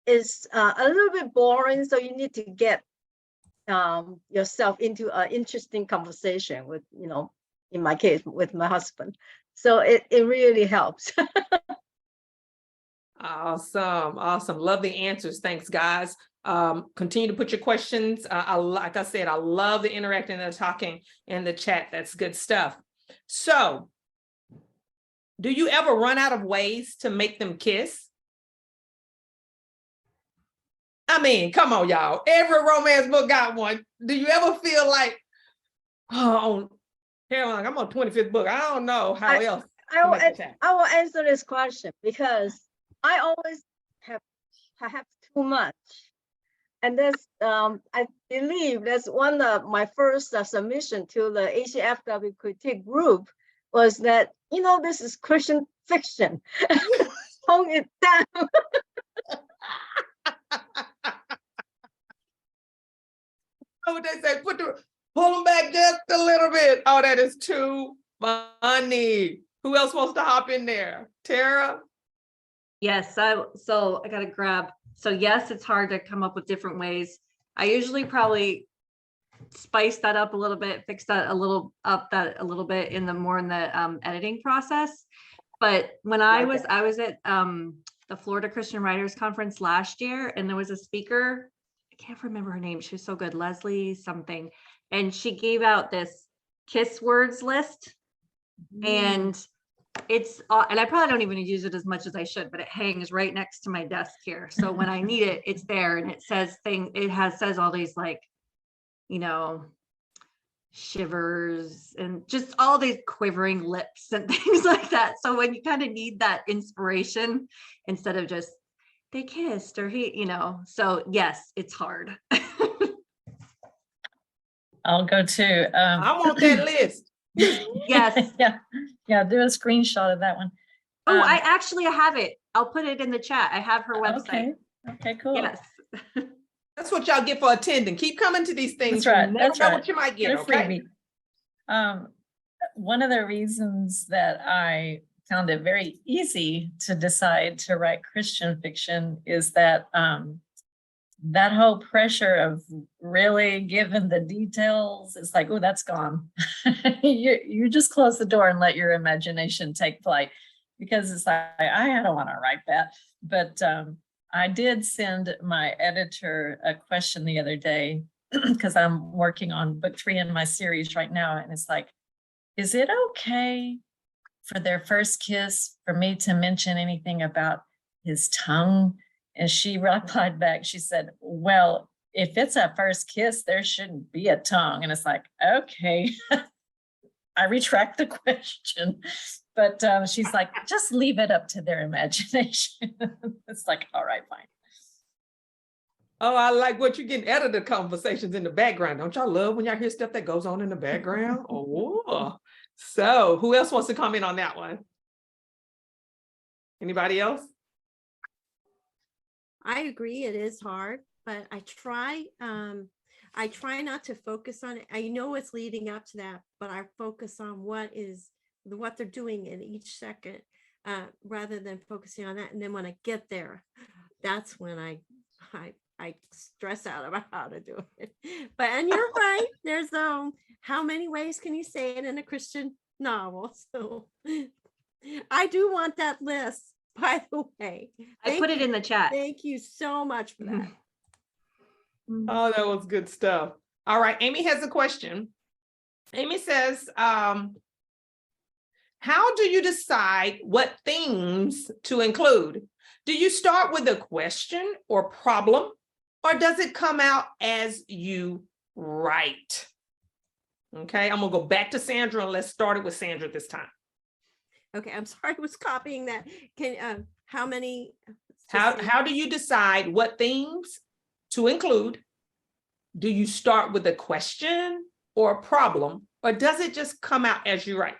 it's a little bit boring. So you need to get yourself into an interesting conversation with, in my case, with my husband. So it really helps. Awesome. Love the answers. Thanks, guys. Continue to put your questions. Like I said, I love the interacting and the talking in the chat. That's good stuff. So, do you ever run out of ways to make them kiss? I mean, come on, y'all. Every romance book got one. Do you ever feel like, oh, Carolyn, I'm on 25th book. I don't know how else. I will answer this question because I always have too much. And that's, I believe that's one of my first submission to the ACFW critique group was that, this is Christian fiction. Tone it down. What they say, pull them back just a little bit. Oh, that is too funny. Who else wants to hop in there? Tara? Yes, so I gotta grab. So yes, it's hard to come up with different ways. I usually probably spice that up a little bit, fix that a little bit in the editing process. But when I was at the Florida Christian Writers Conference last year, and there was a speaker can't remember her name. She was so good, Leslie something. And she gave out this kiss words list. And it's, and I probably don't even use it as much as I should, but it hangs right next to my desk here. So when I need it, it's there, and it says says all these, like, you know, shivers and just all these quivering lips and things like that. So when you kind of need that inspiration, instead of just they kissed or he, you know, so yes, it's hard. I'll go too. I want that list. Yes. Yeah, do a screenshot of that one. Oh, I actually have it. I'll put it in the chat. I have her website. Okay, cool. Yes. That's what y'all get for attending. Keep coming to these things. That's right. You never That's know right. what you might get. Get a Okay. freebie. One of the reasons that I found it very easy to decide to write Christian fiction is that that whole pressure of really giving the details, it's like, oh, that's gone. You just close the door and let your imagination take flight, because it's like, I don't want to write that. But I did send my editor a question the other day, because I'm working on book 3 in my series right now. And it's like, is it okay for their first kiss for me to mention anything about his tongue? And she replied back, she said, well, if it's a first kiss, there shouldn't be a tongue. And it's like, okay, I retract the question. But she's like, just leave it up to their imagination. It's like, all right, fine. Oh, I like what you're getting editor conversations in the background. Don't y'all love when y'all hear stuff that goes on in the background? Oh, so who else wants to comment on that one? Anybody else? I agree, it is hard, but I try not to focus on it. I know it's leading up to that, but I focus on what they're doing in each second, rather than focusing on that. And then when I get there, that's when I stress out about how to do it. But, and you're right, there's how many ways can you say it in a Christian novel? So I do want that list, by the way. I put it in the chat. Thank you so much for that. Oh, that was good stuff. All right, Amy has a question. Amy says, how do you decide what themes to include? Do you start with a question or problem, or does it come out as you write? Okay, I'm gonna go back to Sandra, and let's start it with Sandra this time. Okay, I'm sorry, I was copying that. Can how many? How do you decide what themes to include? Do you start with a question or a problem, or does it just come out as you write?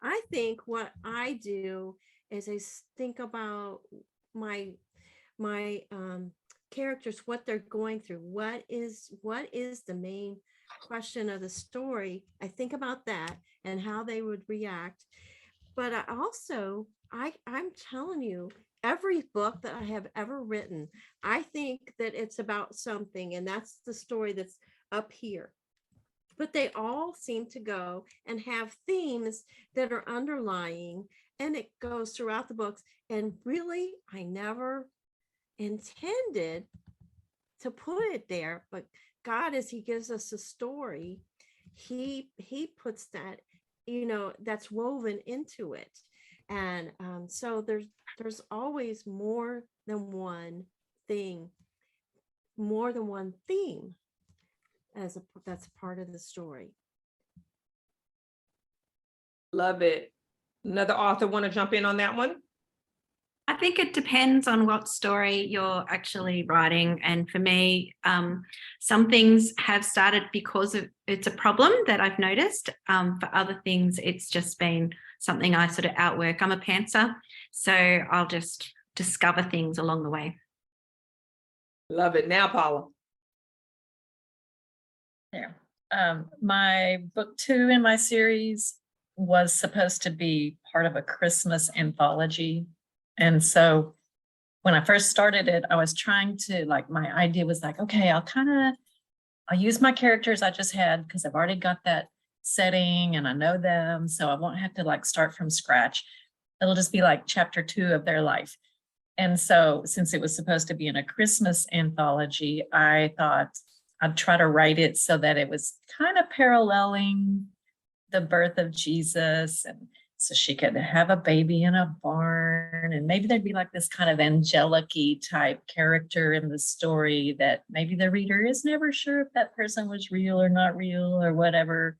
I think what I do is I think about my characters, what they're going through, what is the main question of the story. I think about that and how they would react. But I also, I'm telling you, every book that I have ever written, I think that it's about something, and that's the story that's up here. But they all seem to go and have themes that are underlying, and it goes throughout the books. And really, I never intended to put it there, but God, as he gives us a story, he puts that, that's woven into it. And so there's always more than one thing, more than one theme that's part of the story. Love it. Another author want to jump in on that one? I think it depends on what story you're actually writing. And for me, some things have started because it's a problem that I've noticed. For other things, it's just been something I sort of outwork. I'm a pantser, so I'll just discover things along the way. Love it. Now, Paula. There. My book 2 in my series was supposed to be part of a Christmas anthology. And so when I first started it, I was trying to, my idea was okay, I'll use my characters I just had, because I've already got that setting and I know them. So I won't have to start from scratch. It'll just be chapter 2 of their life. And so since it was supposed to be in a Christmas anthology, I thought I'd try to write it so that it was kind of paralleling the birth of Jesus. And so she could have a baby in a barn, and maybe there'd be like this kind of angelic-y type character in the story that maybe the reader is never sure if that person was real or not real or whatever.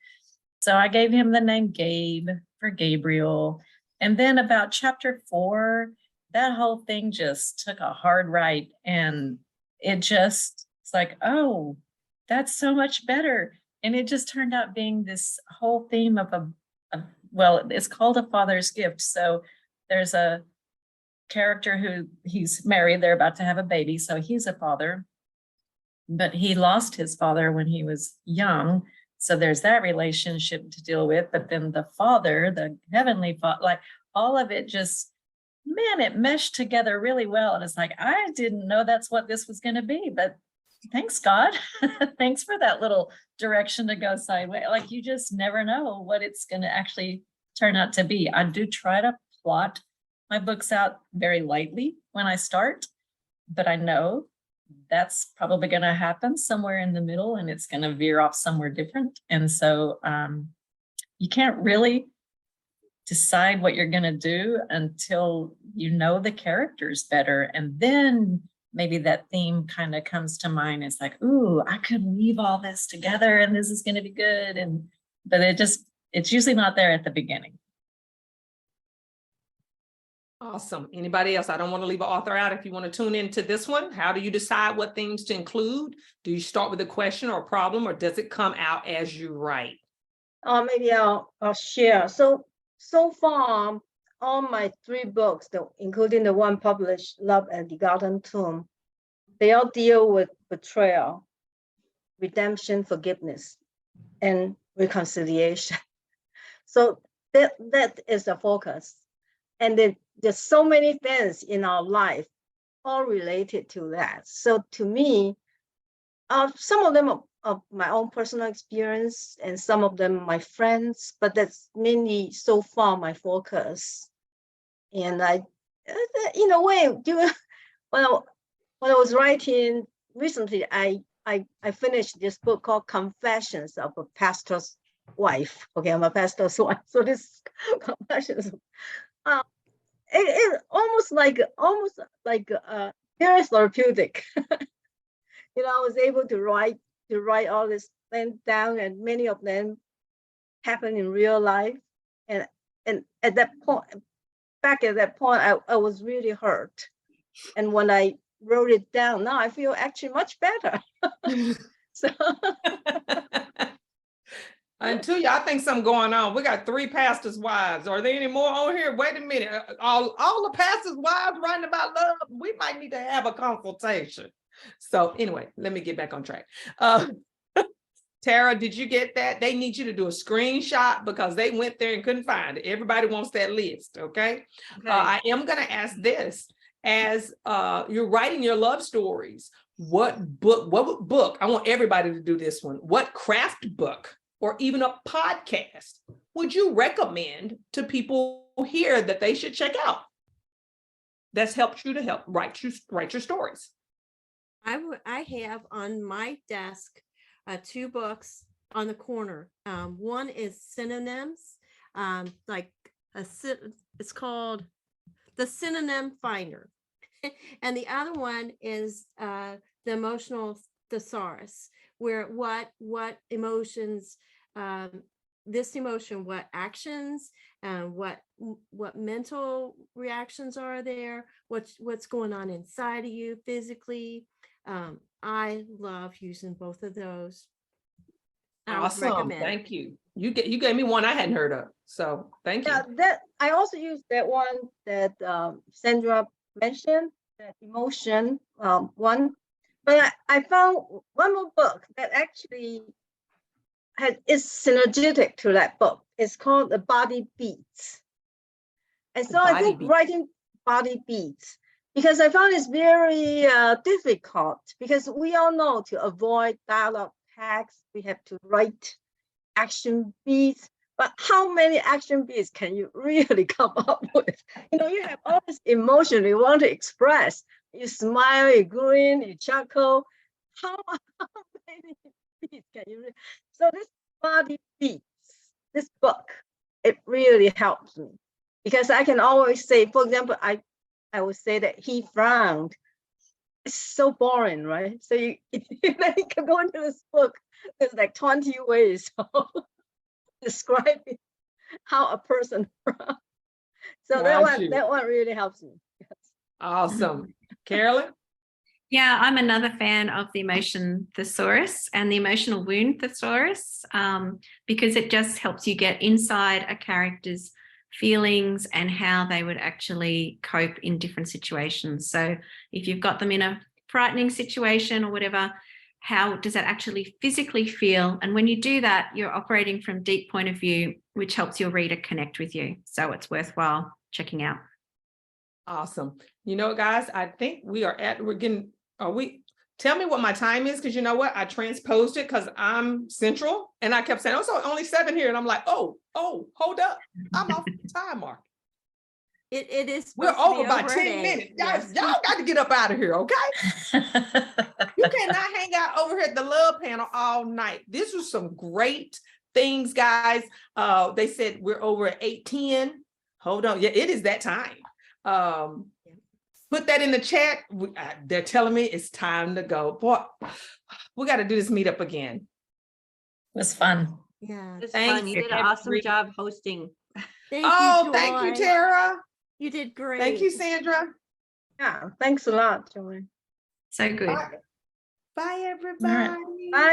So I gave him the name Gabe for Gabriel. And then about chapter 4, that whole thing just took a hard right. And it's like, oh, that's so much better. And it just turned out being this whole theme of well, it's called A Father's Gift. So there's a character who he's married, they're about to have a baby. So he's a father, but he lost his father when he was young. So there's that relationship to deal with. But then the father, the heavenly father, like all of it just, man, it meshed together really well. And it's like, I didn't know that's what this was going to be, but thanks, God. Thanks for that little direction to go sideways. Like you just never know what it's going to actually turn out to be. I do try to plot my books out very lightly when I start, but I know that's probably going to happen somewhere in the middle and it's going to veer off somewhere different. And so you can't really decide what you're going to do until you know the characters better. And then maybe that theme kind of comes to mind. It's like, ooh, I could weave all this together and this is going to be good. But it's usually not there at the beginning. Awesome. Anybody else? I don't want to leave an author out. If you want to tune into this one, how do you decide what themes to include? Do you start with a question or a problem, or does it come out as you write? Maybe I'll share. So far, all my 3 books, including the one published, Love and the Garden Tomb, they all deal with betrayal, redemption, forgiveness, and reconciliation. So that is the focus. And there's so many things in our life, all related to that. So to me, some of them are my own personal experience, and some of them my friends, but that's mainly so far my focus. And I, in a way, when I was writing recently, I finished this book called Confessions of a Pastor's Wife. Okay, I'm a pastor's wife, so this Confessions. It almost like very therapeutic. I was able to write all this things down, and many of them happen in real life. And at that point, I was really hurt. And when I wrote it down, now I feel actually much better. So. Until y'all think something going on. We got 3 pastors' wives. Are there any more on here? Wait a minute. All the pastors' wives writing about love. We might need to have a consultation. So anyway, let me get back on track. Tara, did you get that? They need you to do a screenshot because they went there and couldn't find it. Everybody wants that list. Okay. I am going to ask this. As you're writing your love stories, what book? I want everybody to do this one. What craft book or even a podcast would you recommend to people here that they should check out? That's helped you to write your stories. I have on my desk 2 books on the corner. One is synonyms, it's called The Synonym Finder. And the other one is the Emotional Thesaurus, where what emotions, this emotion, what actions, what mental reactions are there, what's going on inside of you physically. I love using both of those. Awesome. Thank you. You gave me one I hadn't heard of. So thank you. That I also use that one that Sandra mentioned, that emotion one. But I found one more book that actually is synergetic to that book. It's called The Body Beats. And so I think writing Body Beats, because I found it's very difficult, because we all know to avoid dialogue tags, we have to write action beats. But how many action beats can you really come up with? You have all this emotion you want to express. You smile, you grin, you chuckle. How many beats can you? So this body beats, this book, it really helps me because I can always say, for example, I would say that he frowned. It's so boring, right? So you can go into this book. There's like 20 ways of describing how a person frowns. So Got you. that one really helps me. Awesome. Carolyn? Yeah, I'm another fan of the emotion thesaurus and the emotional wound thesaurus because it just helps you get inside a character's feelings and how they would actually cope in different situations. So if you've got them in a frightening situation or whatever, how does that actually physically feel? And when you do that, you're operating from deep point of view, which helps your reader connect with you. So it's worthwhile checking out. Awesome. You know, guys, I think tell me what my time is, because you know what? I transposed it because I'm central and I kept saying, oh, so only 7 here. And I'm like, oh, hold up. I'm off the time mark. It is. We're over by 10 minutes. Guys, y'all got to get up out of here, okay? You cannot hang out over here at the love panel all night. This was some great things, guys. They said we're over at 8:10. Hold on. Yeah, it is that time. Put that in the chat. They're telling me it's time to go. Boy, we got to do this meetup again. It was fun. Yeah. It's Thanks, fun. You did an awesome job hosting. Thank Thank you, Joy. Tara. You did great. Thank you, Sandra. Yeah, thanks a lot, Joy. So good. Bye, everybody. Bye.